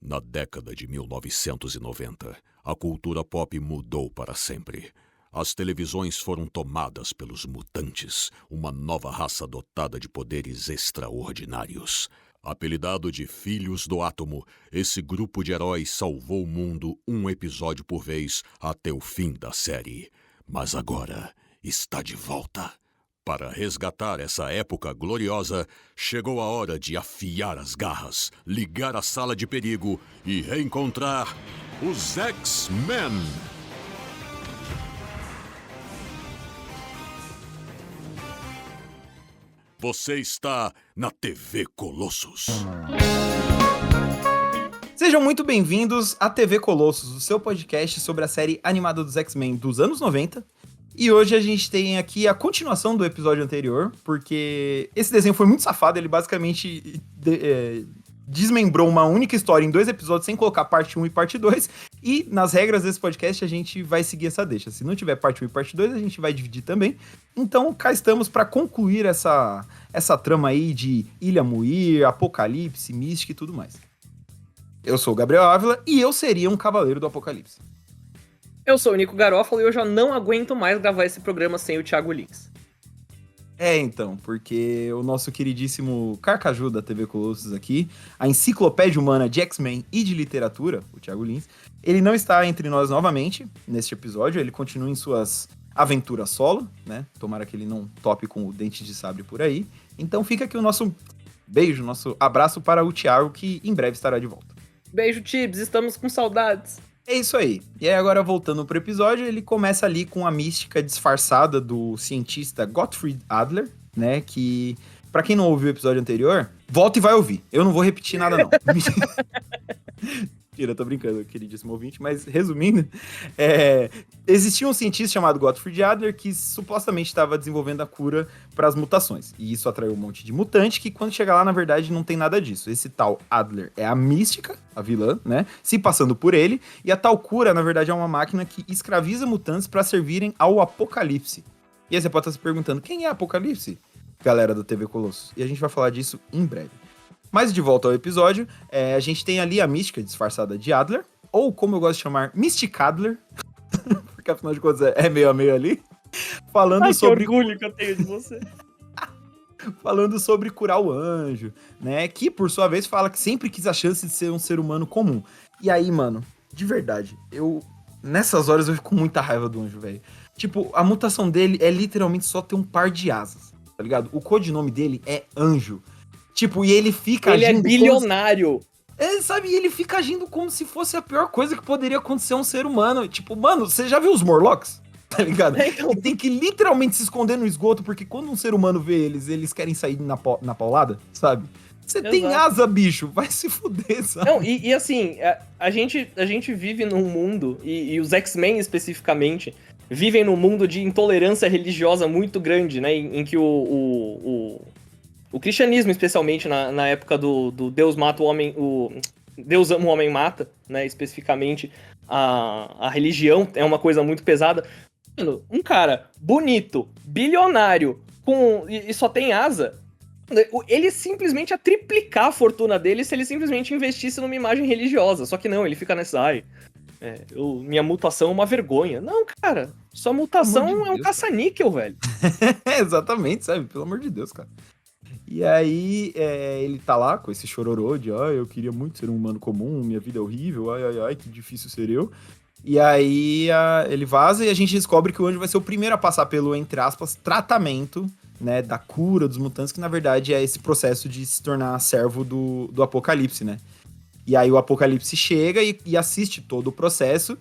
Na década de 1990, a cultura pop mudou para sempre. As televisões foram tomadas pelos mutantes, uma nova raça dotada de poderes extraordinários. Apelidado de Filhos do Átomo, esse grupo de heróis salvou o mundo um episódio por vez até o fim da série. Mas agora está de volta. Para resgatar essa época gloriosa, chegou a hora de afiar as garras, ligar a sala de perigo e reencontrar os X-Men. Você está na TV Colossus. Sejam muito bem-vindos à TV Colossus, o seu podcast sobre a série animada dos X-Men dos anos 90. E hoje a gente tem aqui a continuação do episódio anterior, porque esse desenho foi muito safado, ele basicamente desmembrou uma única história em 2 episódios sem colocar parte 1 e parte 2, e nas regras desse podcast a gente vai seguir essa deixa. Se não tiver parte 1 e parte 2, a gente vai dividir também. Então cá estamos para concluir essa trama aí de Ilha Muir, Apocalipse, Mística e tudo mais. Eu sou o Gabriel Ávila e eu seria um cavaleiro do Apocalipse. Eu sou o Nico Garofalo e eu já não aguento mais gravar esse programa sem o Thiago Lins. Então, porque o nosso queridíssimo Carcaju da TV Colossus aqui, a enciclopédia humana de X-Men e de literatura, o Thiago Lins, ele não está entre nós novamente neste episódio, ele continua em suas aventuras solo, né? Tomara que ele não tope com o dente de sabre por aí. Então fica aqui o nosso beijo, nosso abraço para o Thiago, que em breve estará de volta. Beijo, Tibbs, estamos com saudades. É isso aí. E aí agora, voltando pro episódio, ele começa ali com a mística disfarçada do cientista Gottfried Adler, né? Que, pra quem não ouviu o episódio anterior, volta e vai ouvir. Eu não vou repetir nada, não. Mentira, tô brincando, queridíssimo ouvinte, mas resumindo, existia um cientista chamado Gottfried Adler que supostamente estava desenvolvendo a cura para as mutações. E isso atraiu um monte de mutante que, quando chega lá, na verdade, não tem nada disso. Esse tal Adler é a mística, a vilã, né? Se passando por ele. E a tal cura, na verdade, é uma máquina que escraviza mutantes para servirem ao Apocalipse. E aí você pode estar se perguntando, quem é Apocalipse? Galera da TV Colossus. E a gente vai falar disso em breve. Mas de volta ao episódio, a gente tem ali a mística disfarçada de Adler, ou como eu gosto de chamar, Mystic Adler, porque afinal de contas é meio a meio ali, falando sobre... que orgulho que eu tenho de você. Falando sobre curar o anjo, né, que por sua vez fala que sempre quis a chance de ser um ser humano comum. E aí, mano, de verdade, nessas horas eu fico com muita raiva do anjo, velho. Tipo, a mutação dele é literalmente só ter um par de asas, tá ligado? O codinome dele é Anjo. Tipo, e ele fica agindo... Ele é bilionário. Sabe? E ele fica agindo como se fosse a pior coisa que poderia acontecer a um ser humano. Tipo, mano, você já viu os Morlocks? Tá ligado? Então... E tem que literalmente se esconder no esgoto, porque quando um ser humano vê eles querem sair na paulada, sabe? Você tem asa, bicho, vai se fuder, sabe? Não, e assim, a gente vive num mundo, e os X-Men especificamente, vivem num mundo de intolerância religiosa muito grande, né? Em que o cristianismo, especialmente na época do Deus mata o homem, o Deus ama o homem mata, né? Especificamente, a religião é uma coisa muito pesada. Mano, um cara bonito, bilionário, e só tem asa, ele simplesmente ia triplicar a fortuna dele se ele simplesmente investisse numa imagem religiosa. Só que não, ele fica nessa, minha mutação é uma vergonha. Não, cara, sua mutação é um caça-níquel, velho. Exatamente, sabe? Pelo amor de Deus, cara. E aí, ele tá lá com esse chororô de, eu queria muito ser um humano comum, minha vida é horrível, ai, que difícil ser eu. E aí, ele vaza e a gente descobre que o anjo vai ser o primeiro a passar pelo, entre aspas, tratamento, né, da cura dos mutantes, que na verdade é esse processo de se tornar servo do Apocalipse, né? E aí o Apocalipse chega e assiste todo o processo,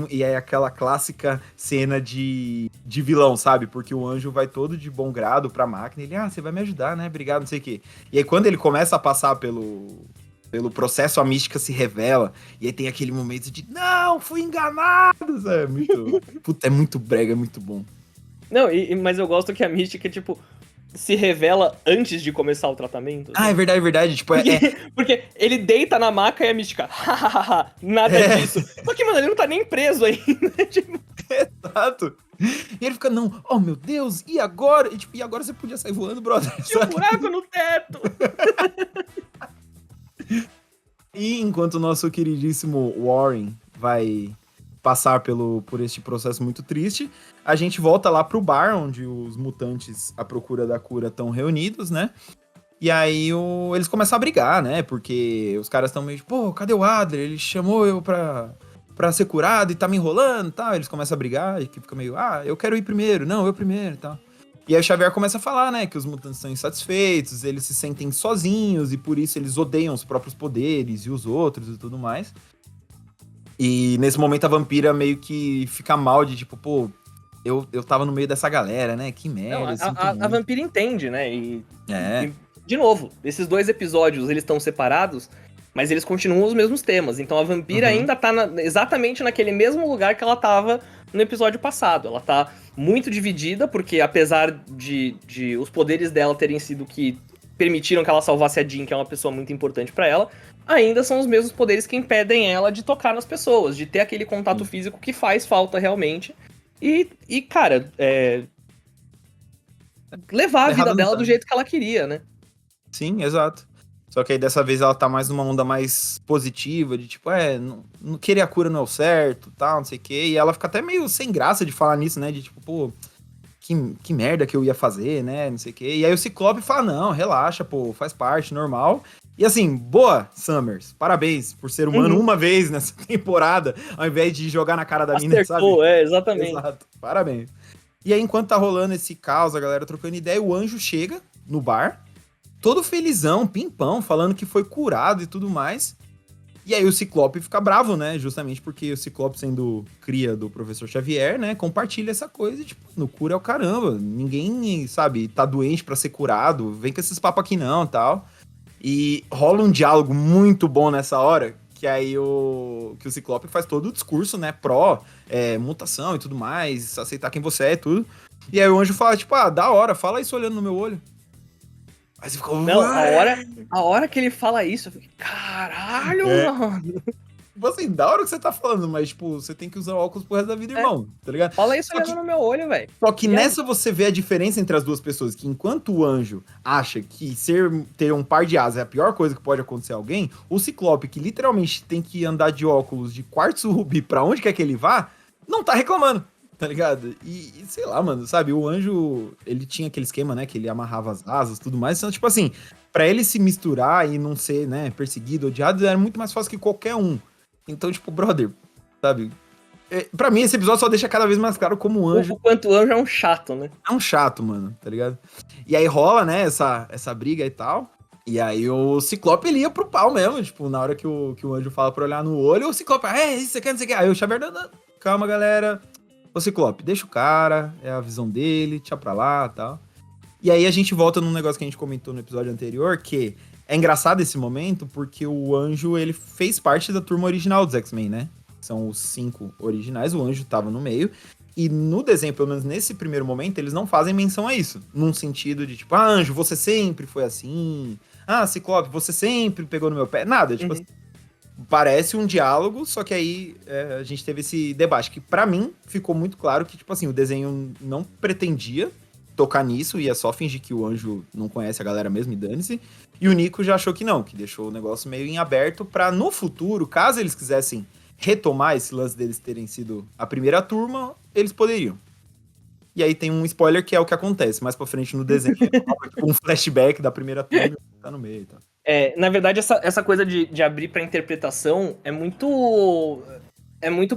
e é aquela clássica cena de vilão, sabe? Porque o anjo vai todo de bom grado pra máquina, e ele, você vai me ajudar, né? Obrigado, não sei o quê. E aí quando ele começa a passar pelo processo, a mística se revela, e aí tem aquele momento de, não, fui enganado, sabe? É muito brega, é muito bom. Não, mas eu gosto que a mística, tipo... se revela antes de começar o tratamento. É verdade. Tipo, porque ele deita na maca e a mística, nada disso. Só que, mano, ele não tá nem preso ainda. Tipo... Exato. E ele fica, não, oh meu Deus, e agora? E agora você podia sair voando, brother. Tinha um buraco no teto. E enquanto o nosso queridíssimo Warren vai passar por este processo muito triste, a gente volta lá pro bar, onde os mutantes à procura da cura estão reunidos, né? E aí eles começam a brigar, né? Porque os caras estão meio tipo, pô, cadê o Adler? Ele chamou eu pra ser curado e tá me enrolando e tal. Eles começam a brigar e fica meio, eu quero ir primeiro, não, eu primeiro e tal. E aí o Xavier começa a falar, né, que os mutantes estão insatisfeitos, eles se sentem sozinhos e por isso eles odeiam os próprios poderes e os outros e tudo mais. E nesse momento a vampira meio que fica mal de tipo, pô, eu tava no meio dessa galera, né, que merda. Não, a vampira entende, né, e de novo, esses 2 episódios, eles estão separados, mas eles continuam os mesmos temas. Então a vampira ainda tá exatamente naquele mesmo lugar que ela tava no episódio passado. Ela tá muito dividida, porque apesar de os poderes dela terem sido que permitiram que ela salvasse a Jean, que é uma pessoa muito importante pra ela, ainda são os mesmos poderes que impedem ela de tocar nas pessoas, de ter aquele contato físico que faz falta realmente. E cara, levar a vida dela do jeito que ela queria, né? Sim, exato. Só que aí dessa vez ela tá mais numa onda mais positiva, de tipo, não querer a cura não é o certo, tal, não sei o quê. E ela fica até meio sem graça de falar nisso, né? De tipo, pô, que merda que eu ia fazer, né? Não sei o quê. E aí o Ciclope fala, não, relaxa, pô, faz parte, normal. E assim, boa, Summers, parabéns por ser humano uma vez nessa temporada, ao invés de jogar na cara da mina, sabe? Exatamente. Exato, parabéns. E aí, enquanto tá rolando esse caos, a galera trocando ideia, o Anjo chega no bar, todo felizão, pimpão, falando que foi curado e tudo mais. E aí o Ciclope fica bravo, né? Justamente porque o Ciclope, sendo cria do Professor Xavier, né? Compartilha essa coisa e, tipo, no cura é o caramba. Ninguém, sabe, tá doente pra ser curado. Vem com esses papos aqui não, tal. E rola um diálogo muito bom nessa hora, que aí que o Ciclope faz todo o discurso, né? Mutação e tudo mais, aceitar quem você é e tudo. E aí o Anjo fala, tipo, da hora, fala isso olhando no meu olho. Aí você ficou... Não, a hora que ele fala isso, eu fiquei, caralho, mano. Tipo assim, da hora que você tá falando, mas, tipo, você tem que usar óculos pro resto da vida, irmão, tá ligado? Fala isso olhando no meu olho, velho. Só que nessa você vê a diferença entre as duas pessoas, que enquanto o Anjo acha que ter um par de asas é a pior coisa que pode acontecer a alguém, o Ciclope, que literalmente tem que andar de óculos de quartzo rubi pra onde quer que ele vá, não tá reclamando. Tá ligado? E sei lá, mano, sabe? O Anjo, ele tinha aquele esquema, né? Que ele amarrava as asas e tudo mais. Então, tipo assim, pra ele se misturar e não ser, né, perseguido, odiado, era muito mais fácil que qualquer um. Então, tipo, brother, sabe? Pra mim, esse episódio só deixa cada vez mais claro como o Anjo... O quanto o Anjo é um chato, né? É um chato, mano, tá ligado? E aí rola, né, essa briga e tal. E aí o Ciclope, ele ia pro pau mesmo, tipo, na hora que o Anjo fala pra olhar no olho, o Ciclope, isso você quer, não sei o que. Aí o Xavier, calma, galera... Ô, Ciclope, deixa o cara, é a visão dele, tchau pra lá e tal. E aí a gente volta num negócio que a gente comentou no episódio anterior, que é engraçado esse momento, porque o Anjo, ele fez parte da turma original dos X-Men, né? São os 5 originais, o Anjo tava no meio. E no desenho, pelo menos nesse primeiro momento, eles não fazem menção a isso. Num sentido de, tipo, Anjo, você sempre foi assim. Ciclope, você sempre pegou no meu pé. Nada, tipo assim. Parece um diálogo, só que aí a gente teve esse debate, que pra mim ficou muito claro que, tipo assim, o desenho não pretendia tocar nisso, ia só fingir que o Anjo não conhece a galera mesmo e dane-se, e o Nico já achou que não, que deixou o negócio meio em aberto pra no futuro, caso eles quisessem retomar esse lance deles terem sido a primeira turma, eles poderiam. E aí tem um spoiler que é o que acontece, mais pra frente no desenho, um flashback da primeira turma, tá no meio e tal. Na verdade, essa coisa de abrir pra interpretação é muito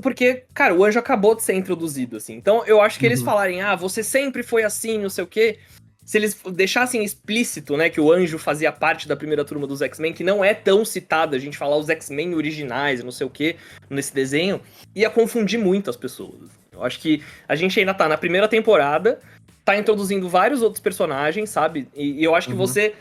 porque, cara, o Anjo acabou de ser introduzido, assim. Então, eu acho que eles falarem, você sempre foi assim, não sei o quê. Se eles deixassem explícito, né, que o Anjo fazia parte da primeira turma dos X-Men, que não é tão citado a gente falar os X-Men originais, não sei o quê, nesse desenho, ia confundir muito as pessoas. Eu acho que a gente ainda tá na primeira temporada, tá introduzindo vários outros personagens, sabe? E eu acho que você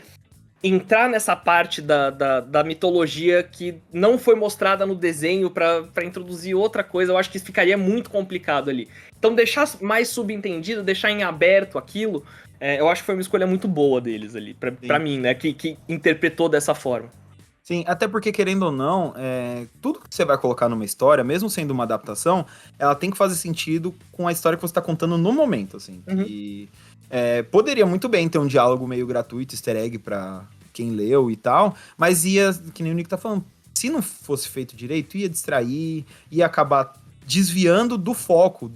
entrar nessa parte da mitologia que não foi mostrada no desenho pra introduzir outra coisa, eu acho que isso ficaria muito complicado ali. Então deixar mais subentendido, deixar em aberto aquilo, eu acho que foi uma escolha muito boa deles ali, pra mim, né, que interpretou dessa forma. Sim, até porque, querendo ou não, tudo que você vai colocar numa história, mesmo sendo uma adaptação, ela tem que fazer sentido com a história que você tá contando no momento, assim. E poderia muito bem ter um diálogo meio gratuito, easter egg pra quem leu e tal, mas ia, que nem o Nick tá falando, se não fosse feito direito, ia distrair, ia acabar desviando do foco,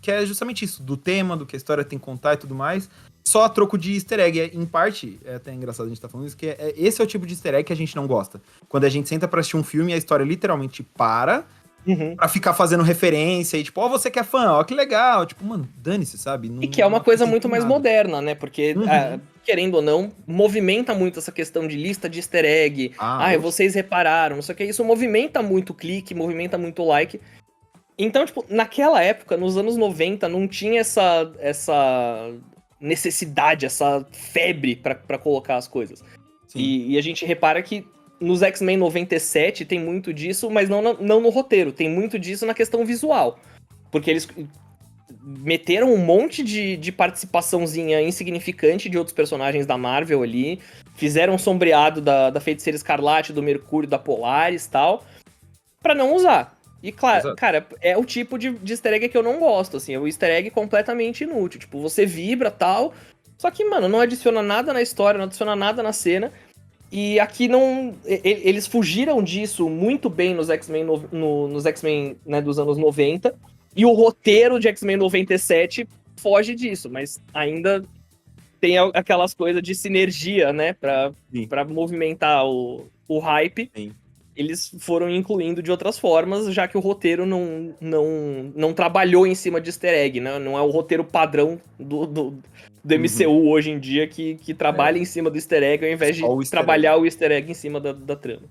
que é justamente isso, do tema, do que a história tem que contar e tudo mais, só a troco de easter egg. Em parte, é até engraçado a gente tá falando isso, que esse é o tipo de easter egg que a gente não gosta. Quando a gente senta pra assistir um filme e a história literalmente para pra ficar fazendo referência e tipo, você que é fã, ó, que legal. Tipo, mano, dane-se, sabe? E que é uma coisa muito mais moderna, né? Porque, querendo ou não, movimenta muito essa questão de lista de easter egg. Vocês repararam, não sei o que. Isso movimenta muito o clique, movimenta muito o like. Então, tipo, naquela época, nos anos 90, não tinha essa necessidade, essa febre pra colocar as coisas. E a gente repara que nos X-Men 97 tem muito disso, mas não no roteiro. Tem muito disso na questão visual. Porque eles meteram um monte de participaçãozinha insignificante de outros personagens da Marvel ali. Fizeram um sombreado da Feiticeira Escarlate, do Mercúrio, da Polaris e tal. Pra não usar. E claro, cara, é o tipo de easter egg que eu não gosto, assim. É o easter egg completamente inútil. Tipo, você vibra e tal. Só que, mano, não adiciona nada na história, não adiciona nada na cena. E aqui não... Eles fugiram disso muito bem nos X-Men, nos X-Men, né, dos anos 90. E o roteiro de X-Men 97 foge disso, mas ainda tem aquelas coisas de sinergia, né? Pra movimentar o hype. Sim. Eles foram incluindo de outras formas, já que o roteiro não trabalhou em cima de easter egg, né? Não é o roteiro padrão do MCU hoje em dia que trabalha em cima do easter egg ao invés de trabalhar o easter egg em cima da trama.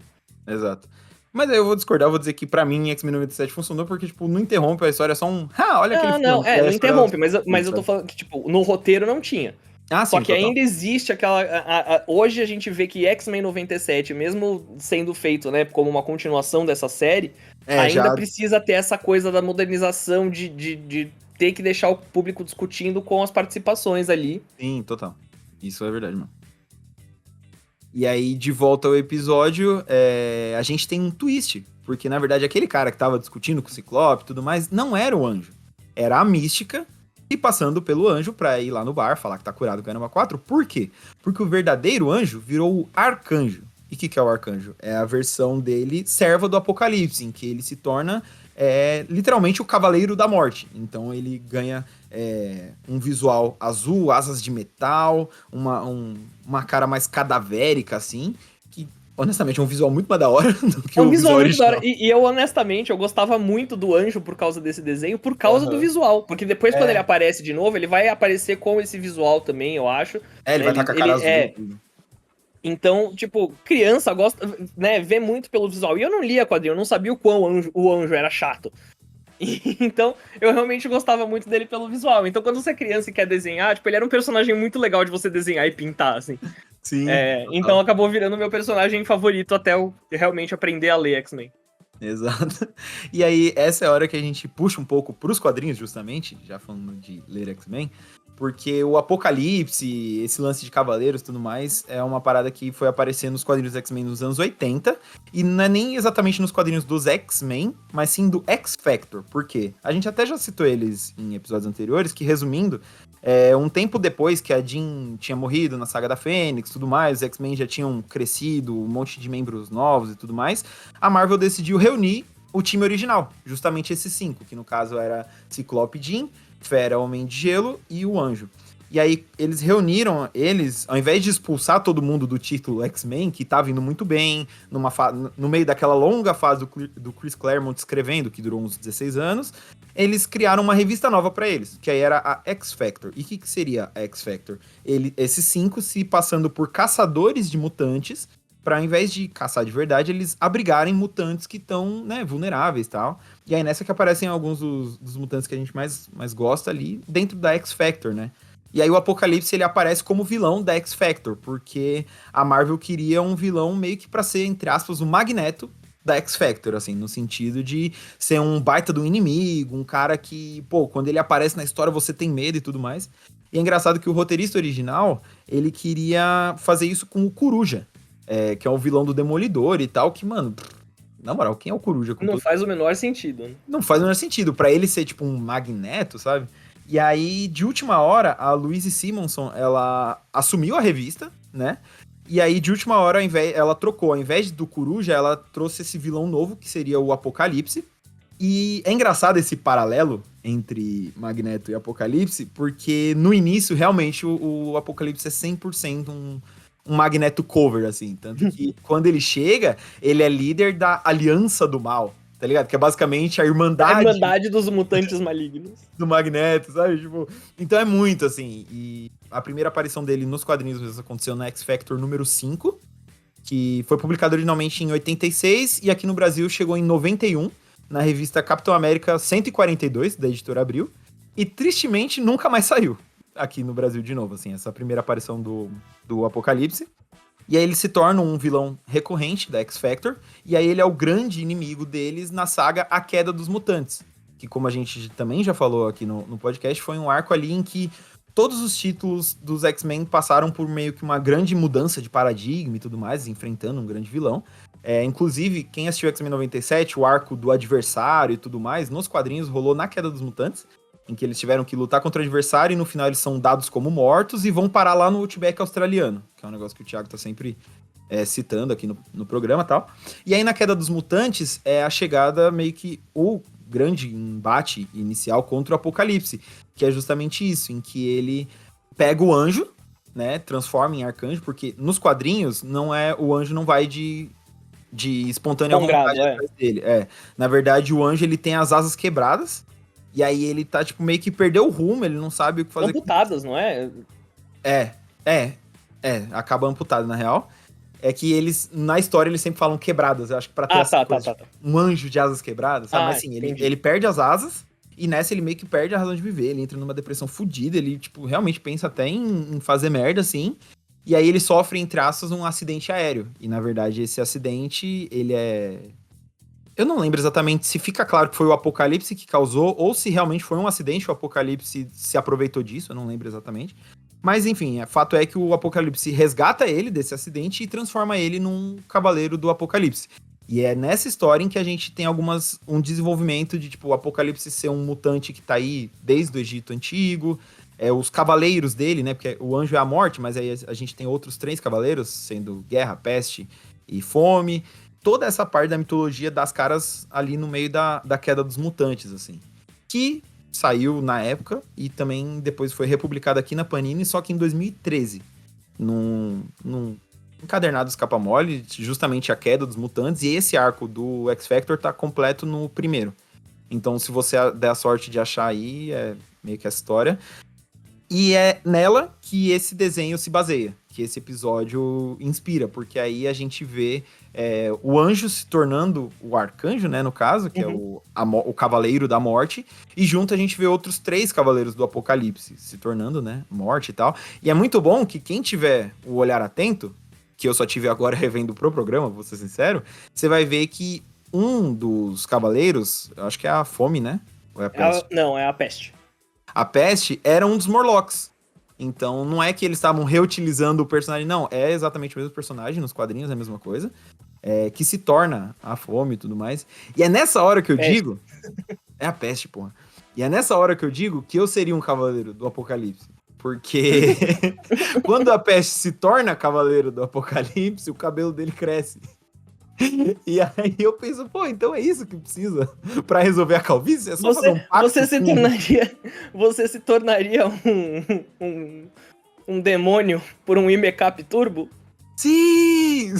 Exato. Mas aí eu vou discordar, vou dizer que pra mim X-Men 97 funcionou porque, tipo, não interrompe a história, é só um... olha aquele filme. Não interrompe, mas eu tô falando que, tipo, no roteiro não tinha. Só que ainda existe aquela... hoje a gente vê que X-Men 97, mesmo sendo feito, né, como uma continuação dessa série, ainda precisa ter essa coisa da modernização de ter que deixar o público discutindo com as participações ali. Sim, total. Isso é verdade, mano. E aí, de volta ao episódio, a gente tem um twist. Porque, na verdade, aquele cara que tava discutindo com o Ciclope e tudo mais, não era o Anjo. Era a Mística... E passando pelo Anjo pra ir lá no bar, falar que tá curado com a Enema 4. Por quê? Porque o verdadeiro Anjo virou o Arcanjo. E o que é o Arcanjo? É a versão dele serva do Apocalipse, em que ele se torna literalmente o Cavaleiro da Morte. Então ele ganha um visual azul, asas de metal, uma cara mais cadavérica, assim, que honestamente é um visual muito mais da hora do que o visual original. Muito da hora. E eu, honestamente, eu gostava muito do Anjo por causa desse desenho, por causa do visual. Porque depois, quando ele aparece de novo, ele vai aparecer com esse visual também, eu acho. Ele vai estar com a cara azul. Então, tipo, criança gosta, né, vê muito pelo visual. E eu não lia quadrinho, eu não sabia o quão o Anjo era chato. Então, eu realmente gostava muito dele pelo visual. Então, quando você é criança e quer desenhar, tipo, ele era um personagem muito legal de você desenhar e pintar, assim. Sim. Então, acabou virando meu personagem favorito até eu realmente aprender a ler X-Men. Exato. E aí, essa é a hora que a gente puxa um pouco pros quadrinhos, justamente, já falando de ler X-Men, porque o Apocalipse, esse lance de Cavaleiros e tudo mais, é uma parada que foi aparecer nos quadrinhos dos X-Men nos anos 80, e não é nem exatamente nos quadrinhos dos X-Men, mas sim do X-Factor. Por quê? A gente até já citou eles em episódios anteriores, que, resumindo, um tempo depois que a Jean tinha morrido na saga da Fênix e tudo mais, os X-Men já tinham crescido, um monte de membros novos e tudo mais, a Marvel decidiu reunir o time original, justamente esses 5, que no caso era Ciclope, Jean, Fera, Homem de Gelo e o Anjo. E aí eles reuniram ao invés de expulsar todo mundo do título X-Men, que tava indo muito bem, no meio daquela longa fase do Chris Claremont escrevendo, que durou uns 16 anos, eles criaram uma revista nova pra eles, que aí era a X-Factor. E o que seria a X-Factor? Esses 5 se passando por caçadores de mutantes, pra, ao invés de caçar de verdade, eles abrigarem mutantes que estão, né, vulneráveis e tal. E aí nessa que aparecem alguns dos mutantes que a gente mais gosta ali, dentro da X-Factor, né? E aí o Apocalipse, ele aparece como vilão da X-Factor, porque a Marvel queria um vilão meio que pra ser, entre aspas, o Magneto da X-Factor, assim, no sentido de ser um baita do inimigo, um cara que, pô, quando ele aparece na história você tem medo e tudo mais. E é engraçado que o roteirista original, ele queria fazer isso com o Coruja, que é o vilão do Demolidor e tal, que, mano, na moral, quem é o Coruja? Não faz o menor sentido, né? Não faz o menor sentido, pra ele ser, tipo, um Magneto, sabe? E aí, de última hora, a Louise Simonson, ela assumiu a revista, né? E aí, de última hora, ela trocou. Ao invés do Coruja, ela trouxe esse vilão novo, que seria o Apocalipse. E é engraçado esse paralelo entre Magneto e Apocalipse, porque no início, realmente, o Apocalipse é 100% um Magneto cover, assim. Tanto que quando ele chega, ele é líder da Aliança do Mal, tá ligado? Que é basicamente a Irmandade dos mutantes malignos. do Magneto, sabe? Tipo, então é muito, assim. E a primeira aparição dele nos quadrinhos aconteceu no X-Factor número 5, que foi publicado originalmente em 86, e aqui no Brasil chegou em 91, na revista Capitão América 142, da editora Abril, e tristemente nunca mais saiu aqui no Brasil de novo, assim, essa primeira aparição do Apocalipse. E aí ele se torna um vilão recorrente da X-Factor, e aí ele é o grande inimigo deles na saga A Queda dos Mutantes, que como a gente também já falou aqui no podcast, foi um arco ali em que todos os títulos dos X-Men passaram por meio que uma grande mudança de paradigma e tudo mais, enfrentando um grande vilão. Inclusive, quem assistiu X-Men 97, o arco do adversário e tudo mais, nos quadrinhos rolou na Queda dos Mutantes, em que eles tiveram que lutar contra o adversário e no final eles são dados como mortos e vão parar lá no Outback australiano, que é um negócio que o Thiago tá sempre citando aqui no programa e tal. E aí na Queda dos Mutantes é a chegada meio que o grande embate inicial contra o Apocalipse, que é justamente isso, em que ele pega o anjo, né, transforma em arcanjo, porque nos quadrinhos o anjo não vai de espontânea vontade atrás dele. Na verdade, o anjo ele tem as asas quebradas, e aí ele tá, tipo, meio que perdeu o rumo, ele não sabe o que fazer. Amputadas, não é? Acaba amputado, na real. É que eles, na história, eles sempre falam quebradas, eu acho que pra ter essa coisa, um anjo de asas quebradas, sabe? Mas assim, ele perde as asas, e nessa ele meio que perde a razão de viver, ele entra numa depressão fodida, ele, tipo, realmente pensa até em fazer merda, assim, e aí ele sofre, entre aspas, um acidente aéreo, e na verdade esse acidente, ele é... Eu não lembro exatamente se fica claro que foi o Apocalipse que causou, ou se realmente foi um acidente, o Apocalipse se aproveitou disso, eu não lembro exatamente. Mas enfim, o fato é que o Apocalipse resgata ele desse acidente e transforma ele num cavaleiro do Apocalipse. E é nessa história em que a gente tem um desenvolvimento de, tipo, o Apocalipse ser um mutante que tá aí desde o Egito Antigo, os cavaleiros dele, né, porque o anjo é a morte, mas aí a gente tem outros 3 cavaleiros, sendo guerra, peste e fome. Toda essa parte da mitologia das caras ali no meio da queda dos mutantes, assim. Que saiu na época e também depois foi republicado aqui na Panini, só que em 2013. Num encadernado Escapa Mole, justamente a queda dos mutantes, e esse arco do X-Factor tá completo no primeiro. Então, se você der a sorte de achar aí, é meio que essa história. E é nela que esse desenho se baseia, que esse episódio inspira, porque aí a gente vê o anjo se tornando o arcanjo, né, no caso, que é o cavaleiro da morte, e junto a gente vê outros 3 cavaleiros do Apocalipse se tornando, né, morte e tal. E é muito bom que quem tiver o olhar atento, que eu só tive agora revendo pro programa, vou ser sincero, você vai ver que um dos cavaleiros, eu acho que é a Fome, né? Ou é a Peste? Não, é a Peste. A Peste era um dos Morlocks. Então, não é que eles estavam reutilizando o personagem, não. É exatamente o mesmo personagem, nos quadrinhos é a mesma coisa. Que se torna a Fome e tudo mais. E é nessa hora que eu digo... É a Peste, porra. E é nessa hora que eu digo que eu seria um cavaleiro do Apocalipse. Porque quando a Peste se torna cavaleiro do Apocalipse, o cabelo dele cresce. E aí eu penso, pô, então é isso que precisa pra resolver a calvície? É só fazer um pacto você se tornaria um demônio por um Imecap Turbo? Sim!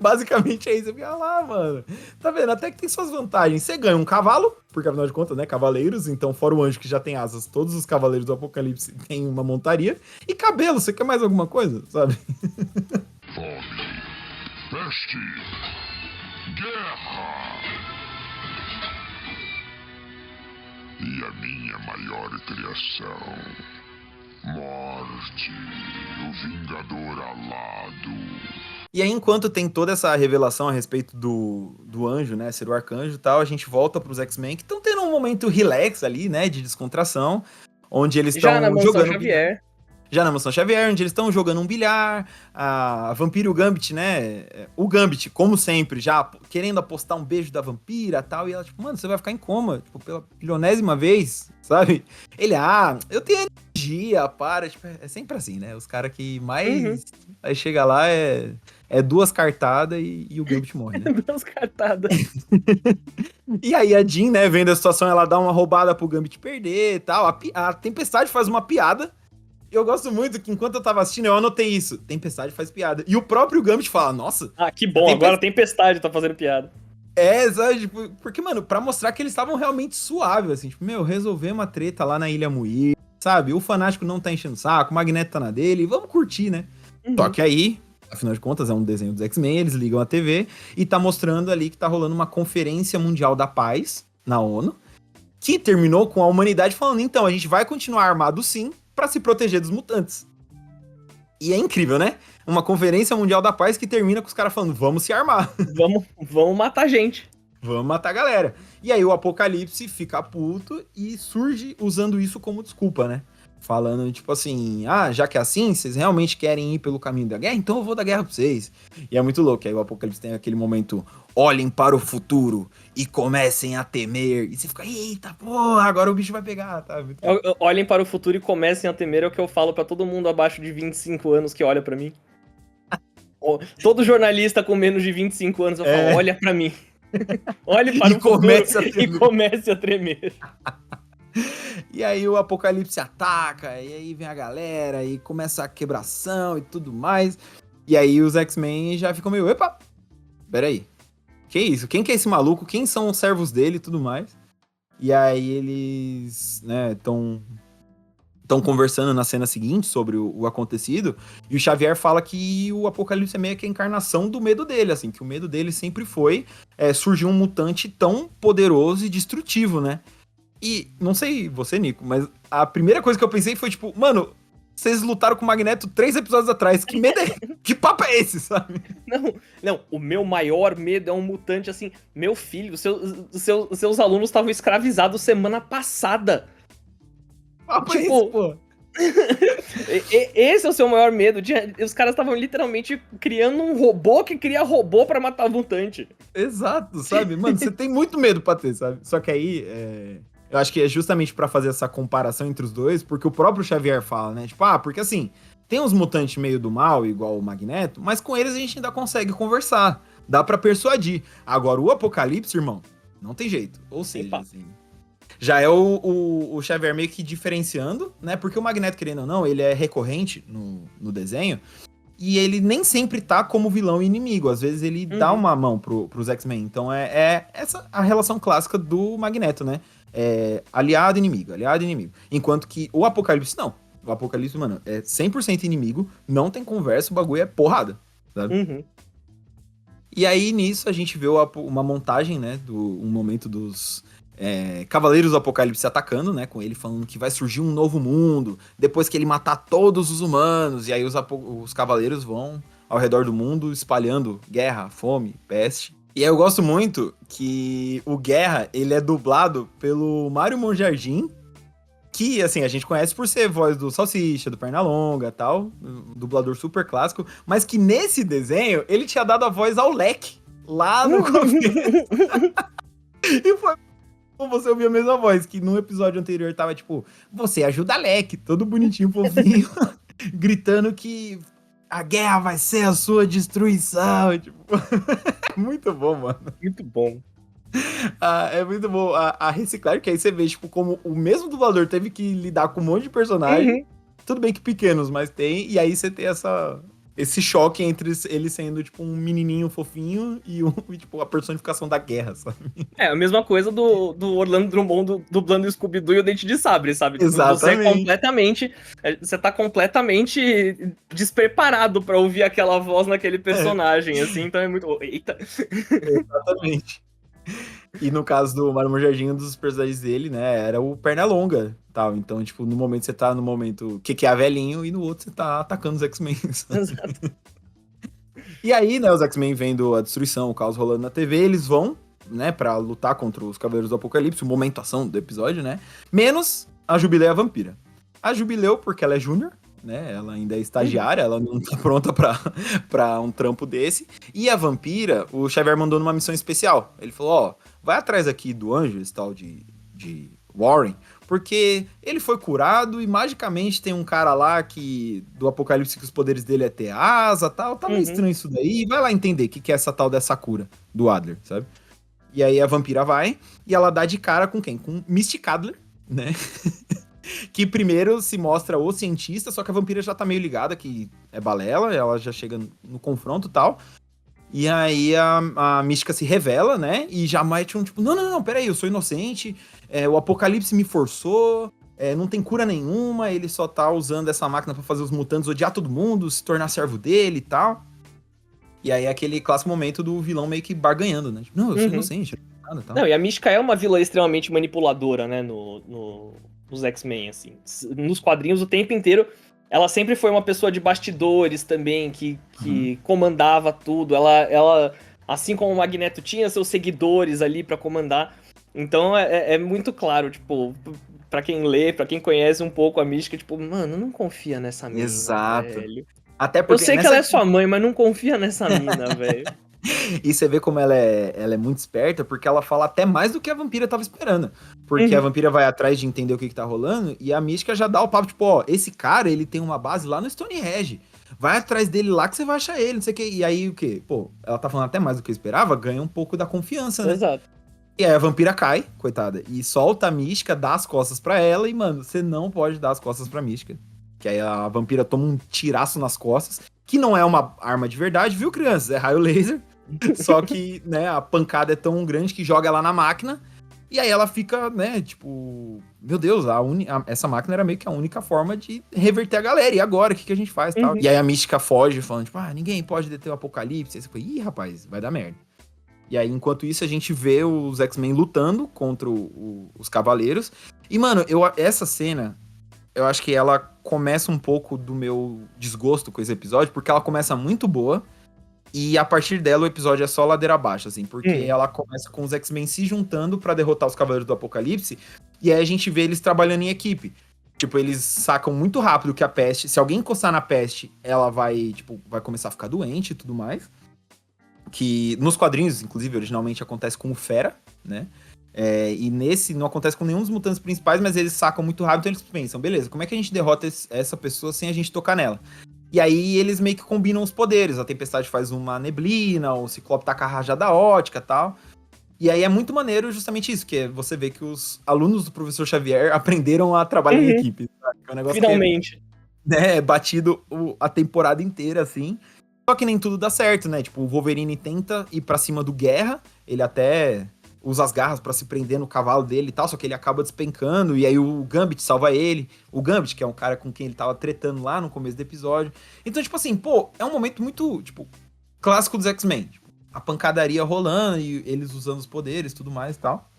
Basicamente é isso. Eu fico, lá, mano. Tá vendo? Até que tem suas vantagens. Você ganha um cavalo, porque afinal de contas, né, cavaleiros. Então, fora o anjo que já tem asas, todos os cavaleiros do Apocalipse têm uma montaria. E cabelo, você quer mais alguma coisa, sabe? Fome, peste, guerra. E a minha maior criação, morte, o Vingador alado. E aí, enquanto tem toda essa revelação a respeito do anjo, né, ser o arcanjo e tal, a gente volta pros X-Men, que estão tendo um momento relax ali, né, de descontração, onde eles estão jogando Xavier. já na Mansão Xavier, onde eles estão jogando um bilhar, a Vampira e o Gambit, né? O Gambit, como sempre, já querendo apostar um beijo da vampira e tal, e ela, tipo, mano, você vai ficar em coma, tipo, pela milionésima vez, sabe? Ele, eu tenho energia, para, tipo, é sempre assim, né? Os caras que mais... Aí chega lá, é 2 cartadas e o Gambit morre, né? 2 cartadas. E aí a Jean, né, vendo a situação, ela dá uma roubada pro Gambit perder e tal. A Tempestade faz uma piada. E eu gosto muito que enquanto eu tava assistindo, eu anotei isso. Tempestade faz piada. E o próprio Gambit fala, nossa... que bom, agora a Tempestade tá fazendo piada. Sabe, tipo, porque, mano, pra mostrar que eles estavam realmente suaves, assim, tipo, resolver uma treta lá na Ilha Muir, sabe? O Fanático não tá enchendo o saco, o Magneto tá na dele, vamos curtir, né? Só que aí, afinal de contas, é um desenho dos X-Men, eles ligam a TV e tá mostrando ali que tá rolando uma Conferência Mundial da Paz na ONU, que terminou com a humanidade falando, então, a gente vai continuar armado sim, pra se proteger dos mutantes. E é incrível, né? Uma Conferência Mundial da Paz que termina com os caras falando, vamos se armar. Vamos matar gente. Vamos matar a galera. E aí o Apocalipse fica puto e surge usando isso como desculpa, né? Falando, tipo assim, já que é assim, vocês realmente querem ir pelo caminho da guerra, então eu vou dar guerra pra vocês. E é muito louco, aí o Apocalipse tem aquele momento, olhem para o futuro e comecem a temer. E você fica, eita porra, agora o bicho vai pegar, tá? Olhem para o futuro e comecem a temer, é o que eu falo pra todo mundo abaixo de 25 anos que olha pra mim. Todo jornalista com menos de 25 anos, eu falo, olha pra mim. Olhe para o futuro e comece a tremer. E aí o Apocalipse ataca, e aí vem a galera, e começa a quebração e tudo mais. E aí os X-Men já ficam meio, epa, peraí, que isso? Quem que é esse maluco? Quem são os servos dele e tudo mais? E aí eles, né, estão conversando na cena seguinte sobre o acontecido, e o Xavier fala que o Apocalipse é meio que a encarnação do medo dele, assim, que o medo dele sempre foi surgir um mutante tão poderoso e destrutivo, né? E, não sei você, Nico, mas a primeira coisa que eu pensei foi, tipo, mano, vocês lutaram com o Magneto 3 episódios atrás, que medo é? Que papo é esse, sabe? Não, o meu maior medo é um mutante, assim, meu filho, seus alunos estavam escravizados semana passada. Papo tipo, é esse, pô? Esse é o seu maior medo. Os caras estavam literalmente criando um robô que cria robô pra matar o mutante. Exato, sabe? Mano, você tem muito medo pra ter, sabe? Só que aí, eu acho que é justamente pra fazer essa comparação entre os dois, porque o próprio Xavier fala, né? Tipo, porque assim, tem uns mutantes meio do mal, igual o Magneto, mas com eles a gente ainda consegue conversar. Dá pra persuadir. Agora, o Apocalipse, irmão, não tem jeito. Ou seja, assim... Já é o Xavier meio que diferenciando, né? Porque o Magneto, querendo ou não, ele é recorrente no desenho. E ele nem sempre tá como vilão e inimigo. Às vezes ele dá uma mão pros X-Men. Então é essa a relação clássica do Magneto, né? Aliado, inimigo, aliado, inimigo. Enquanto que o Apocalipse, não. O Apocalipse, mano, é 100% inimigo. Não tem conversa, o bagulho é porrada, sabe? E aí, nisso, a gente vê uma montagem, né? Um momento dos... Cavaleiros do Apocalipse atacando, né, com ele falando que vai surgir um novo mundo, depois que ele matar todos os humanos, e aí os cavaleiros vão ao redor do mundo espalhando guerra, fome, peste. E aí eu gosto muito que o Guerra, ele é dublado pelo Mário Monjardim, que, assim, a gente conhece por ser voz do Salsicha, do Pernalonga e tal, um dublador super clássico, mas que nesse desenho ele tinha dado a voz ao Leque, lá no começo. E foi... Você ouvia a mesma voz, que no episódio anterior tava tipo, você ajuda a Leque, todo bonitinho, fofinho, gritando que a guerra vai ser a sua destruição. Tipo, muito bom, mano. Muito bom. É muito bom a reciclagem, que aí você vê, tipo, como o mesmo dublador teve que lidar com um monte de personagens, tudo bem que pequenos, mas tem, e aí você tem esse choque entre ele sendo, tipo, um menininho fofinho e tipo, a personificação da guerra, sabe? A mesma coisa do Orlando Drummond dublando o Scooby-Doo e o Dente de Sabre, sabe? Exatamente. Você tá completamente despreparado pra ouvir aquela voz naquele personagem, assim, então é muito... Eita! Exatamente. E no caso do Mário Monjardim, um dos personagens dele, né, era o Pernalonga, tal. Então, tipo, no momento você tá no momento que é velhinho, e no outro você tá atacando os X-Men. Exato. E aí, né, os X-Men vendo a destruição, o caos rolando na TV, eles vão, né, pra lutar contra os Cavaleiros do Apocalipse, o momento ação do episódio, né, menos a Jubileu e a Vampira. A Jubileu, porque ela é Júnior, né? Ela ainda é estagiária, ela não tá pronta pra um trampo desse. E a vampira, o Xavier mandou numa missão especial. Ele falou, ó, vai atrás aqui do anjo, esse tal de Warren, porque ele foi curado e magicamente tem um cara lá que do Apocalipse que os poderes dele é ter asa e tal. Tá meio estranho isso daí. Vai lá entender o que é essa tal dessa cura do Adler, sabe? E aí a vampira vai e ela dá de cara com quem? Com Mystic Adler, né? Que primeiro se mostra o cientista, só que a vampira já tá meio ligada que é balela, ela já chega no confronto e tal. E aí a Mística se revela, né? E já mete um tipo, não, peraí, eu sou inocente, o Apocalipse me forçou, não tem cura nenhuma, ele só tá usando essa máquina pra fazer os mutantes odiar todo mundo, se tornar servo dele e tal. E aí é aquele clássico momento do vilão meio que barganhando, né? Tipo, não, eu sou inocente, nada, tal. Não, e a Mística é uma vilã extremamente manipuladora, né, nos X-Men, assim. Nos quadrinhos, o tempo inteiro, ela sempre foi uma pessoa de bastidores também, que comandava tudo. Ela, assim como o Magneto, tinha seus seguidores ali pra comandar. Então é muito claro, tipo, pra quem lê, pra quem conhece um pouco a Mística, tipo, mano, não confia nessa mina, Exato. velho. Até porque eu sei que ela é sua mãe, mas não confia nessa mina, velho. E você vê como ela é muito esperta, porque ela fala até mais do que a vampira tava esperando. Porque a vampira vai atrás de entender o que tá rolando, e a Mística já dá o papo, tipo, ó, esse cara, ele tem uma base lá no Stonehenge. Vai atrás dele lá que você vai achar ele, não sei o quê. E aí, o quê? Pô, ela tá falando até mais do que eu esperava, ganha um pouco da confiança, né? Exato. E aí a vampira cai, coitada, e solta a Mística, dá as costas pra ela, e, mano, você não pode dar as costas pra Mística. Que aí a vampira toma um tiraço nas costas, que não é uma arma de verdade, viu, crianças? É raio laser. Só que, né, a pancada é tão grande que joga ela na máquina. E aí ela fica, né, tipo... Meu Deus, essa máquina era meio que a única forma de reverter a galera. E agora, o que a gente faz? Tal? E aí a Mística foge, falando, tipo... ninguém pode deter o Apocalipse. Aí você fala, ih, rapaz, vai dar merda. E aí, enquanto isso, a gente vê os X-Men lutando contra os Cavaleiros. E, mano, essa cena... Eu acho que ela começa um pouco do meu desgosto com esse episódio, porque ela começa muito boa, e a partir dela o episódio é só ladeira abaixo, assim, porque ela começa com os X-Men se juntando pra derrotar os Cavaleiros do Apocalipse, e aí a gente vê eles trabalhando em equipe. Tipo, eles sacam muito rápido que a peste, se alguém encostar na peste, ela vai começar a ficar doente e tudo mais. Que nos quadrinhos, inclusive, originalmente acontece com o Fera, né? E nesse não acontece com nenhum dos mutantes principais, mas eles sacam muito rápido, então eles pensam, beleza, como é que a gente derrota essa pessoa sem a gente tocar nela? E aí eles meio que combinam os poderes, a Tempestade faz uma neblina, o Ciclope taca a rajada ótica e tal. E aí é muito maneiro justamente isso, que você vê que os alunos do Professor Xavier aprenderam a trabalhar em equipe. Sabe? É um negócio Finalmente. Que é batido a temporada inteira, assim. Só que nem tudo dá certo, né? Tipo, o Wolverine tenta ir pra cima do Guerra, ele até... usa as garras pra se prender no cavalo dele e tal, só que ele acaba despencando, e aí o Gambit salva ele. O Gambit, que é um cara com quem ele tava tretando lá no começo do episódio. Então, tipo assim, pô, é um momento muito, tipo, clássico dos X-Men. Tipo, a pancadaria rolando e eles usando os poderes e tudo mais e tal.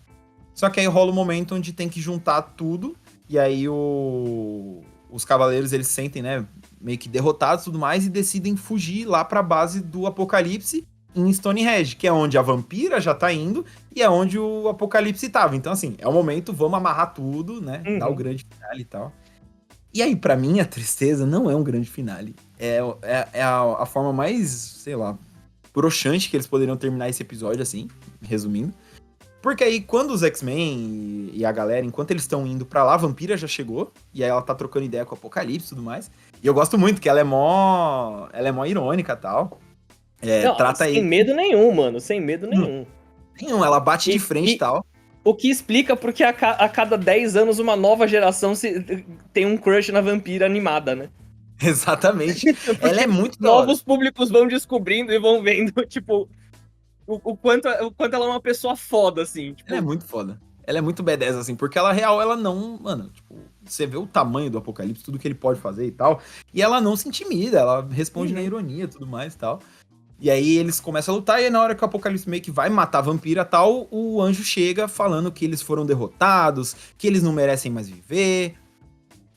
Só que aí rola um momento onde tem que juntar tudo, e aí os cavaleiros, eles se sentem, né, meio que derrotados e tudo mais, e decidem fugir lá pra base do Apocalipse, em Stonehenge, que é onde a vampira já tá indo e é onde o Apocalipse tava. Então, assim, é o momento, vamos amarrar tudo, né? Dar o grande finale e tal. E aí, pra mim, a tristeza não é um grande finale. É a forma mais, sei lá, broxante que eles poderiam terminar esse episódio, assim, resumindo. Porque aí, quando os X-Men e a galera, enquanto eles estão indo pra lá, a vampira já chegou, e aí ela tá trocando ideia com o Apocalipse e tudo mais. E eu gosto muito, que ela é mó irônica e tal. Não, trata sem ele... medo nenhum, mano. Sem medo nenhum. Ela bate de frente e tal. O que explica porque a cada 10 anos uma nova geração tem um crush na vampira animada, né? Exatamente. Ela é muito da novos hora. públicos vão descobrindo e vão vendo, tipo, o quanto ela é uma pessoa foda, assim. Tipo... Ela é muito foda. Ela é muito badass, assim, porque ela, real, ela não... Mano, tipo, você vê o tamanho do Apocalipse, tudo que ele pode fazer e tal, e ela não se intimida, ela responde na ironia e tudo mais e tal. E aí eles começam a lutar, e na hora que o Apocalipse meio que vai matar a vampira e tal, o anjo chega falando que eles foram derrotados, que eles não merecem mais viver.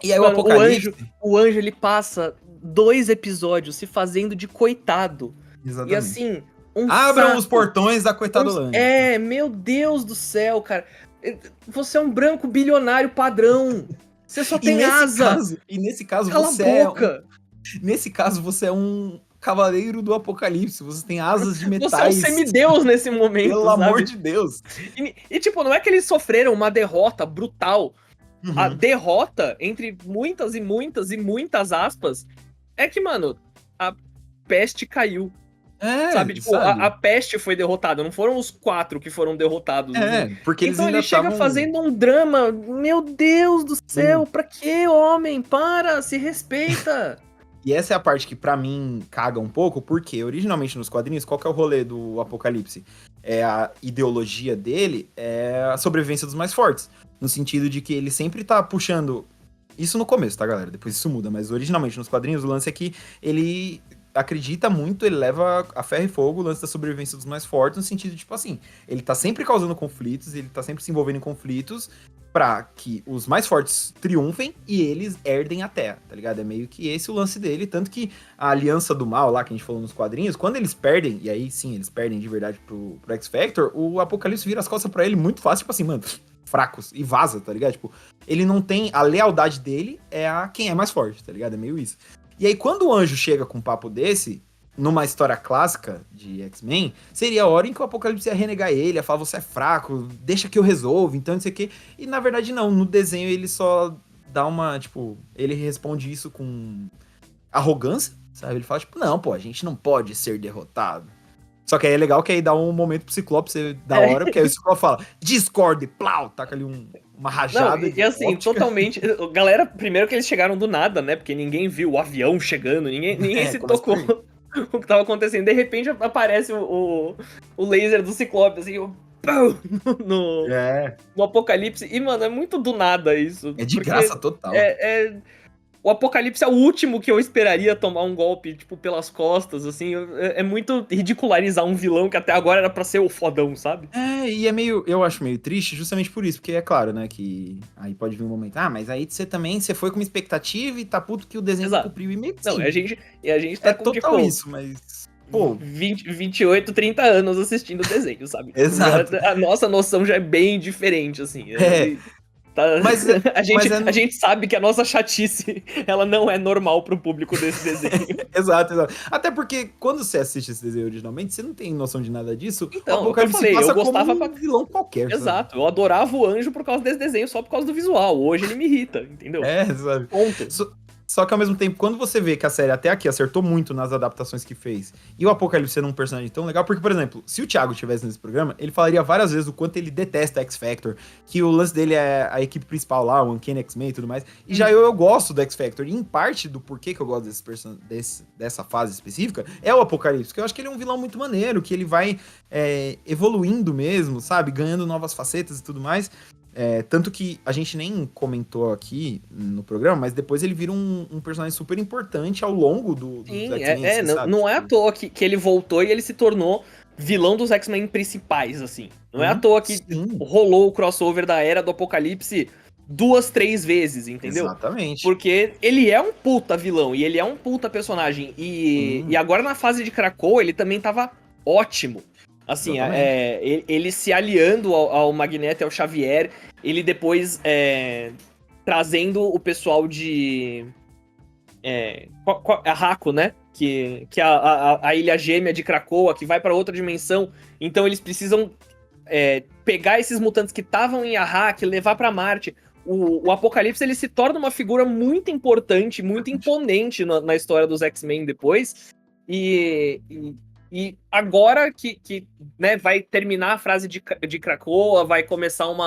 E aí, mano, o Apocalipse... O anjo, ele passa 2 episódios se fazendo de coitado. Exatamente. E assim... Abram os portões da Coitadolândia. Meu Deus do céu, cara. Você é um branco bilionário padrão. Você só tem asa. Nesse caso, Cala a boca. Nesse caso, você é um cavaleiro do apocalipse. Você tem asas de metais. Você é um semideus nesse momento, Pelo sabe? amor de Deus. E, tipo, não é que eles sofreram uma derrota brutal. A Uhum. derrota, entre muitas e muitas e muitas aspas, é que, mano, a peste caiu. Sabe? Tipo, a peste foi derrotada. Não foram os 4 que foram derrotados. Assim. Porque eles então ainda ele chega tavam... fazendo um drama. Meu Deus do céu, pra que, homem? Para, se respeita. E essa é a parte que pra mim caga um pouco, porque originalmente nos quadrinhos, qual que é o rolê do Apocalipse? A ideologia dele é a sobrevivência dos mais fortes. No sentido de que ele sempre tá puxando... Isso no começo, tá, galera? Depois isso muda, mas originalmente nos quadrinhos o lance é que ele acredita muito, ele leva a ferro e fogo o lance da sobrevivência dos mais fortes, no sentido de, tipo assim, ele tá sempre causando conflitos, ele tá sempre se envolvendo em conflitos pra que os mais fortes triunfem e eles herdem a Terra, tá ligado? É meio que esse o lance dele, tanto que a Aliança do Mal, lá que a gente falou nos quadrinhos, quando eles perdem, e aí sim, eles perdem de verdade pro X-Factor, o Apocalipse vira as costas pra ele muito fácil, tipo assim, mano, fracos, e vaza, tá ligado? Tipo, ele não tem, a lealdade dele é a quem é mais forte, tá ligado? É meio isso. E aí, quando o Anjo chega com um papo desse, numa história clássica de X-Men, seria a hora em que o Apocalipse ia renegar ele, ia falar, você é fraco, deixa que eu resolvo, então não sei o quê. E na verdade não, no desenho ele só dá uma, tipo, ele responde isso com arrogância, sabe? Ele fala, tipo, não, pô, a gente não pode ser derrotado. Só que aí é legal que aí dá um momento pro Ciclope ser da hora, porque aí o Ciclope fala, discorde, plau, taca ali uma rajada. Não, e assim, óptica. totalmente. Galera, primeiro que eles chegaram do nada, né? Porque ninguém viu o avião chegando, ninguém se tocou o que tava acontecendo. De repente aparece o laser do Ciclope, assim, no Apocalipse. E, mano, é muito do nada isso. É de graça total. O Apocalipse é o último que eu esperaria tomar um golpe, tipo, pelas costas, assim. É muito ridicularizar um vilão que até agora era pra ser o fodão, sabe? E é meio, eu acho meio triste justamente por isso, porque é claro, né, que aí pode vir um momento, mas aí você foi com uma expectativa e tá puto que o desenho não cumpriu e meio que não, sim. a gente tá é com, total tipo, isso, mas, pô... 28, 30 anos assistindo o desenho, sabe? Exato. A nossa noção já é bem diferente, assim. Mas a gente sabe que a nossa chatice, ela não é normal pro público desse desenho. Exato. Até porque quando você assiste esse desenho originalmente, você não tem noção de nada disso. Então, o Apocalipse passa eu gostava como um vilão qualquer. Exato, sabe? Eu adorava o Anjo por causa desse desenho, só por causa do visual. Hoje ele me irrita, entendeu? Sabe? Ponto. Só que ao mesmo tempo, quando você vê que a série até aqui acertou muito nas adaptações que fez, e o Apocalipse sendo um personagem tão legal, porque, por exemplo, se o Thiago estivesse nesse programa, ele falaria várias vezes o quanto ele detesta X-Factor, que o lance dele é a equipe principal lá, o Uncanny X-Men e tudo mais, e já eu gosto do X-Factor, e em parte do porquê que eu gosto dessa fase específica, é o Apocalipse, que eu acho que ele é um vilão muito maneiro, que ele vai evoluindo mesmo, sabe, ganhando novas facetas e tudo mais. Tanto que a gente nem comentou aqui no programa, mas depois ele vira um personagem super importante ao longo do X-Men. Não é à toa que ele voltou e ele se tornou vilão dos X-Men principais, assim. Não é à toa que rolou o crossover da Era do Apocalipse 2, 3 vezes, entendeu? Exatamente. Porque ele é um puta vilão e ele é um puta personagem. E agora na fase de Krakoa ele também tava ótimo. Assim, ele se aliando ao Magneto e ao Xavier, ele depois trazendo o pessoal de... a Hako, né? Que é a ilha gêmea de Krakoa, que vai pra outra dimensão. Então eles precisam pegar esses mutantes que estavam em Ahak, levar pra Marte. O Apocalipse ele se torna uma figura muito importante, muito imponente na história dos X-Men depois. E agora que né, vai terminar a frase de Krakoa, vai começar um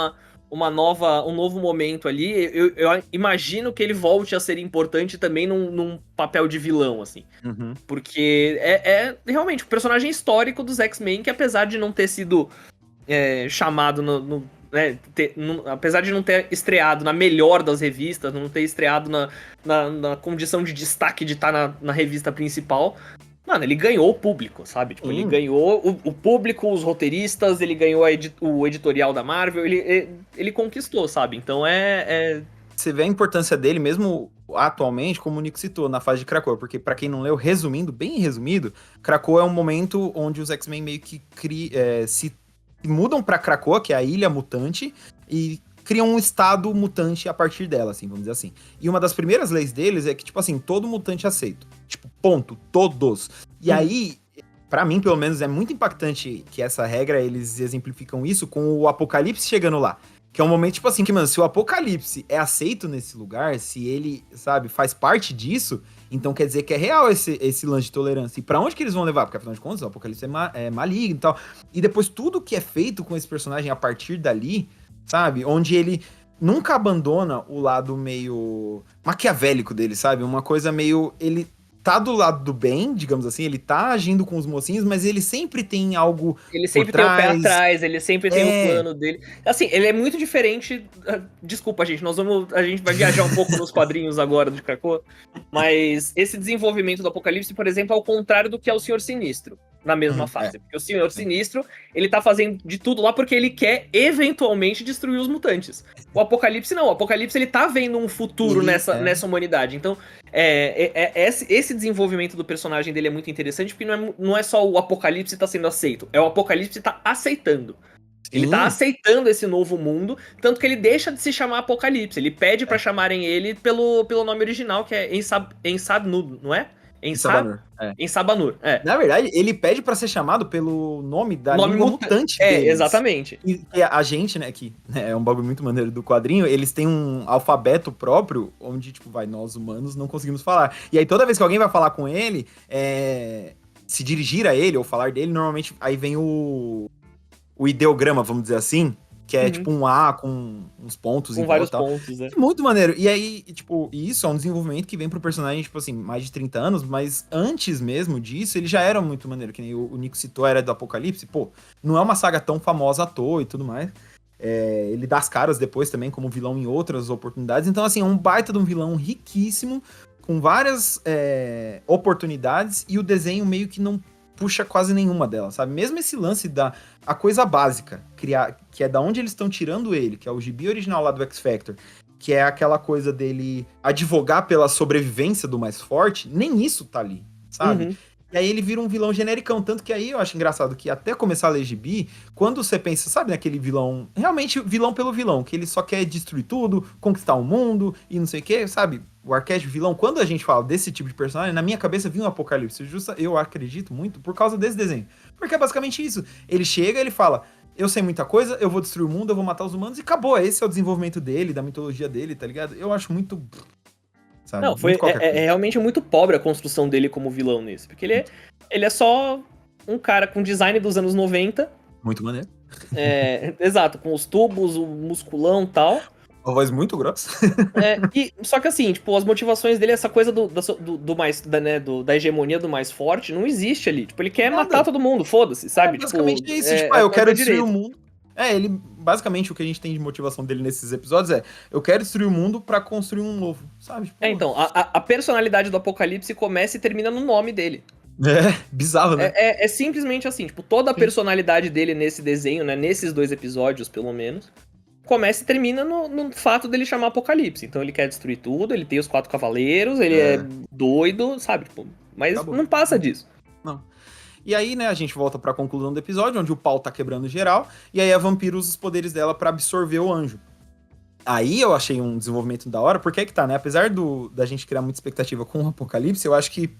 novo momento ali, eu imagino que ele volte a ser importante também num papel de vilão, assim. Uhum. Porque realmente um personagem histórico dos X-Men, que apesar de não ter sido chamado apesar de não ter estreado na melhor das revistas, não ter estreado na condição de destaque de estar na revista principal... Mano, ele ganhou o público, sabe? Tipo, ele ganhou o público, os roteiristas, ele ganhou o editorial da Marvel, ele conquistou, sabe? Então Você vê a importância dele, mesmo atualmente, como o Nico citou, na fase de Krakoa, porque pra quem não leu, resumindo, bem resumido, Krakoa é um momento onde os X-Men meio que se mudam pra Krakoa, que é a ilha mutante, e criam um estado mutante a partir dela, assim, vamos dizer assim. E uma das primeiras leis deles é que, tipo assim, todo mutante é aceito. Tipo, ponto, todos. E aí, pra mim, pelo menos, é muito impactante que essa regra, eles exemplificam isso com o Apocalipse chegando lá. Que é um momento, tipo assim, que, mano, se o Apocalipse é aceito nesse lugar, se ele, sabe, faz parte disso, então quer dizer que é real esse lance de tolerância. E pra onde que eles vão levar? Porque, afinal de contas, o Apocalipse é maligno e tal. E depois, tudo que é feito com esse personagem a partir dali, sabe, onde ele nunca abandona o lado meio maquiavélico dele, sabe? Uma coisa meio... Ele tá do lado do bem, digamos assim, ele tá agindo com os mocinhos, mas ele sempre tem algo Ele sempre tem o pé atrás, ele sempre tem o plano dele. Assim, ele é muito diferente... Desculpa, gente, a gente vai viajar um pouco nos quadrinhos agora de Krakoa, mas esse desenvolvimento do Apocalipse, por exemplo, é ao contrário do que é o Senhor Sinistro, na mesma fase. Porque o Senhor Sinistro, ele tá fazendo de tudo lá porque ele quer, eventualmente, destruir os mutantes. O Apocalipse não, o Apocalipse ele tá vendo um futuro nessa humanidade. Então, esse desenvolvimento do personagem dele é muito interessante, porque não é só o Apocalipse tá sendo aceito, é o Apocalipse tá aceitando. Ele tá aceitando esse novo mundo, tanto que ele deixa de se chamar Apocalipse. Ele pede pra chamarem ele pelo nome original, que é Ensabnur, não é? Ensabanur. Ensabanur, Na verdade, ele pede pra ser chamado pelo nome da língua mutante deles. Exatamente. E a gente, né, que é um bagulho muito maneiro do quadrinho, eles têm um alfabeto próprio, onde, tipo, nós humanos não conseguimos falar. E aí, toda vez que alguém vai falar com ele, se dirigir a ele ou falar dele, normalmente aí vem o ideograma, vamos dizer assim, que é tipo um A com uns pontos com vários pontos, né? Muito maneiro. E aí, tipo, isso é um desenvolvimento que vem pro personagem, tipo assim, mais de 30 anos, mas antes mesmo disso, ele já era muito maneiro, que nem o Nico citou, era do Apocalipse, pô, não é uma saga tão famosa à toa e tudo mais. Ele dá as caras depois também como vilão em outras oportunidades, então assim, é um baita de um vilão riquíssimo, com várias oportunidades, e o desenho meio que não puxa quase nenhuma delas, sabe? Mesmo esse lance a coisa básica, que é da onde eles estão tirando ele, que é o gibi original lá do X-Factor, que é aquela coisa dele advogar pela sobrevivência do mais forte, nem isso tá ali, sabe? E aí ele vira um vilão genericão, tanto que aí eu acho engraçado que até começar a ler gibi, quando você pensa, sabe, naquele vilão, realmente vilão pelo vilão, que ele só quer destruir tudo, conquistar o mundo e não sei o que, sabe? O arquétipo vilão, quando a gente fala desse tipo de personagem, na minha cabeça vinha um Apocalipse, eu acredito muito, por causa desse desenho. Porque é basicamente isso. Ele chega, ele fala, eu sei muita coisa, eu vou destruir o mundo, eu vou matar os humanos, e acabou. Esse é o desenvolvimento dele, da mitologia dele, tá ligado? Eu acho muito... Sabe? Não, é realmente muito pobre a construção dele como vilão nesse. Porque ele é só um cara com design dos anos 90. Muito maneiro. Exato, com os tubos, o musculão e tal. Uma voz muito grossa. Só que assim, tipo, as motivações dele, essa coisa da hegemonia do mais forte, não existe ali. Tipo, ele quer matar todo mundo, foda-se, sabe? Basicamente é isso. Tipo, eu quero destruir o mundo. Ele, basicamente, o que a gente tem de motivação dele nesses episódios eu quero destruir o mundo pra construir um novo, sabe? Tipo, então, a personalidade do Apocalipse começa e termina no nome dele. Bizarro, né? É simplesmente assim, tipo, toda a personalidade dele nesse desenho, né, nesses 2 episódios, pelo menos, começa e termina no fato dele chamar Apocalipse. Então ele quer destruir tudo, ele tem os 4 cavaleiros, ele é doido, sabe? Tipo, mas acabou. Não passa disso. Não. E aí, né, a gente volta pra conclusão do episódio, onde o pau tá quebrando geral, e aí a vampira usa os poderes dela pra absorver o anjo. Aí eu achei um desenvolvimento da hora, porque é que tá, né? Apesar da gente criar muita expectativa com o Apocalipse, eu acho que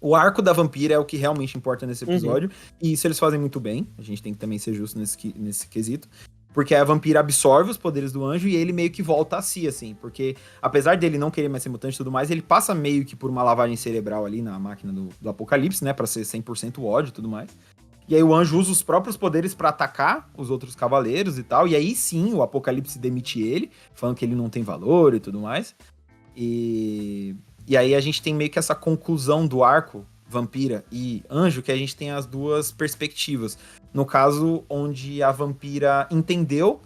o arco da vampira é o que realmente importa nesse episódio, e isso eles fazem muito bem, a gente tem que também ser justo nesse quesito. Porque a vampira absorve os poderes do anjo e ele meio que volta a si, assim. Porque, apesar dele não querer mais ser mutante e tudo mais, ele passa meio que por uma lavagem cerebral ali na máquina do Apocalipse, né? Pra ser 100% ódio e tudo mais. E aí o anjo usa os próprios poderes pra atacar os outros cavaleiros e tal. E aí sim, o Apocalipse demite ele, falando que ele não tem valor e tudo mais. E aí a gente tem meio que essa conclusão do arco vampira e anjo, que a gente tem as duas perspectivas. No caso, onde a vampira entendeu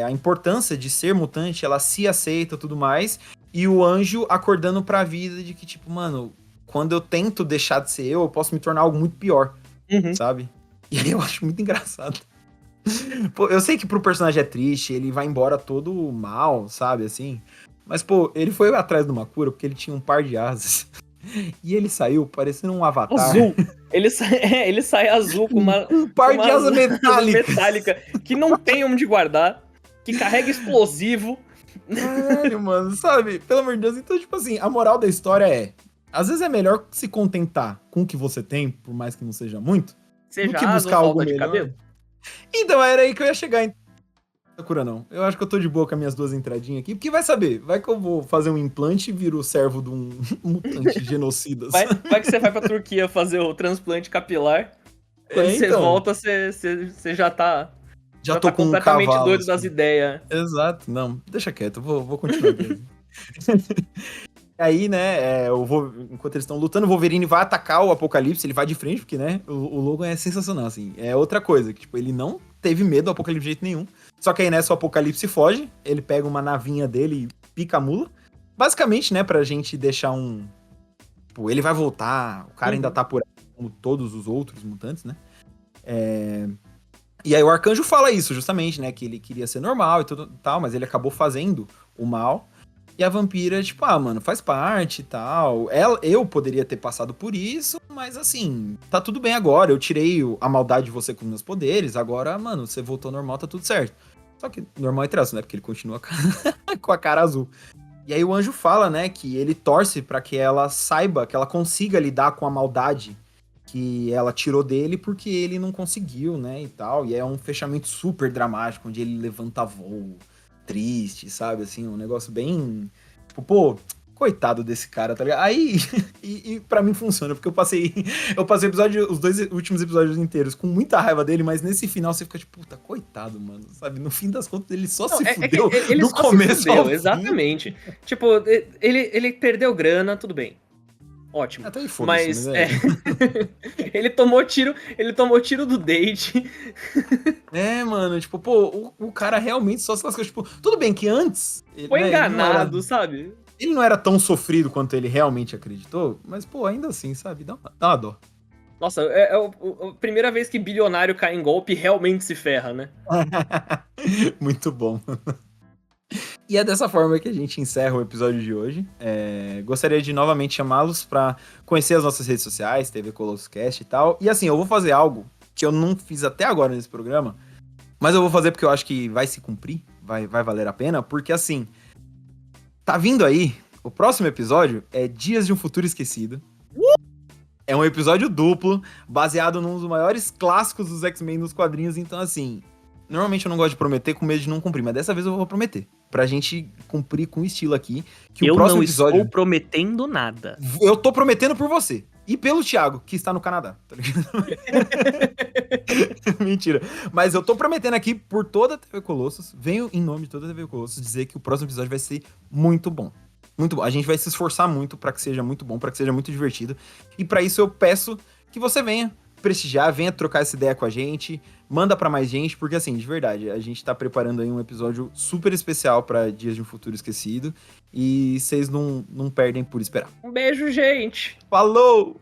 a importância de ser mutante, ela se aceita e tudo mais, e o anjo acordando pra vida de que, tipo, mano, quando eu tento deixar de ser eu posso me tornar algo muito pior, sabe? E aí eu acho muito engraçado. Pô, eu sei que pro personagem é triste, ele vai embora todo mal, sabe, assim, mas, pô, ele foi atrás de uma cura porque ele tinha um par de asas. E ele saiu parecendo um avatar. Azul. Ele sai azul com uma... Um par de asa metálica. Que não tem onde guardar. que carrega explosivo. Caralho, mano, sabe? Pelo amor de Deus. Então, tipo assim, a moral da história é... Às vezes é melhor se contentar com o que você tem, por mais que não seja muito, Seja do que asa buscar ou algo falta de melhor. cabelo. Então, era aí que eu ia chegar. Sakura, não. Eu acho que eu tô de boa com as minhas duas entradinhas aqui, porque vai saber. Vai que eu vou fazer um implante e viro o servo de um mutante genocida. Vai que você vai pra Turquia fazer o transplante capilar. Quando você então. volta, você já tá... Já tô tá com um completamente cavalo. doido assim. das ideias. Exato. Não, deixa quieto. Vou continuar aqui. Aí, né, enquanto eles estão lutando, o Wolverine vai atacar o Apocalipse, ele vai de frente, porque, né, o Logan é sensacional, assim. É outra coisa, que, tipo, ele não teve medo do Apocalipse de jeito nenhum. Só que aí, nessa, o Apocalipse foge, ele pega uma navinha dele e pica a mula. Basicamente, né, pra gente deixar um... Tipo, ele vai voltar, o cara ainda tá por aí, como todos os outros mutantes, né. E aí o Arcanjo fala isso, justamente, né, que ele queria ser normal e tudo tal, mas ele acabou fazendo o mal. E a vampira, tipo, mano, faz parte e tal. Eu poderia ter passado por isso, mas assim, tá tudo bem agora. Eu tirei a maldade de você com meus poderes, agora, mano, você voltou normal, tá tudo certo. Só que normal é traço, né? Porque ele continua com a cara azul. E aí o anjo fala, né, que ele torce pra que ela saiba, que ela consiga lidar com a maldade que ela tirou dele, porque ele não conseguiu, né, e tal. E é um fechamento super dramático, onde ele levanta voo. Triste, sabe, assim, um negócio bem, tipo, pô, coitado desse cara, tá ligado? Aí, e pra mim funciona, porque eu passei os 2 últimos episódios inteiros com muita raiva dele, mas nesse final você fica tipo, puta, coitado, mano, sabe? No fim das contas, ele só se fudeu ele do só começo se fudeu, ao fim. exatamente. Tipo, ele perdeu grana, tudo bem. Ótimo. Até aí foda-se, mas ele tomou tiro do date. Mano, tipo, pô, o cara realmente só se lascou, tipo, tudo bem que antes... Foi né, enganado, sabe? Ele não era tão sofrido quanto ele realmente acreditou, mas, pô, ainda assim, sabe, dá uma dó. Nossa, a primeira vez que bilionário cai em golpe realmente se ferra, né? Muito bom. E é dessa forma que a gente encerra o episódio de hoje. Gostaria de novamente chamá-los para conhecer as nossas redes sociais, TV Colossocast e tal. E assim, eu vou fazer algo que eu não fiz até agora nesse programa, mas eu vou fazer porque eu acho que vai se cumprir, vai valer a pena, porque assim, tá vindo aí, o próximo episódio é Dias de um Futuro Esquecido. É um episódio duplo, baseado num dos maiores clássicos dos X-Men nos quadrinhos, então assim... Normalmente eu não gosto de prometer com medo de não cumprir, mas dessa vez eu vou prometer. Pra gente cumprir com estilo aqui. Que o próximo episódio... Eu não estou prometendo nada. Eu tô prometendo por você. E pelo Thiago, que está no Canadá. Tá ligado? Mentira. Mas eu tô prometendo aqui por toda a TV Colossus, venho em nome de toda a TV Colossus dizer que o próximo episódio vai ser muito bom. Muito bom. A gente vai se esforçar muito pra que seja muito bom, pra que seja muito divertido. E pra isso eu peço que você venha prestigiar, venha trocar essa ideia com a gente, manda pra mais gente, porque assim, de verdade, a gente tá preparando aí um episódio super especial pra Dias de um Futuro Esquecido, e vocês não perdem por esperar. Um beijo, gente! Falou!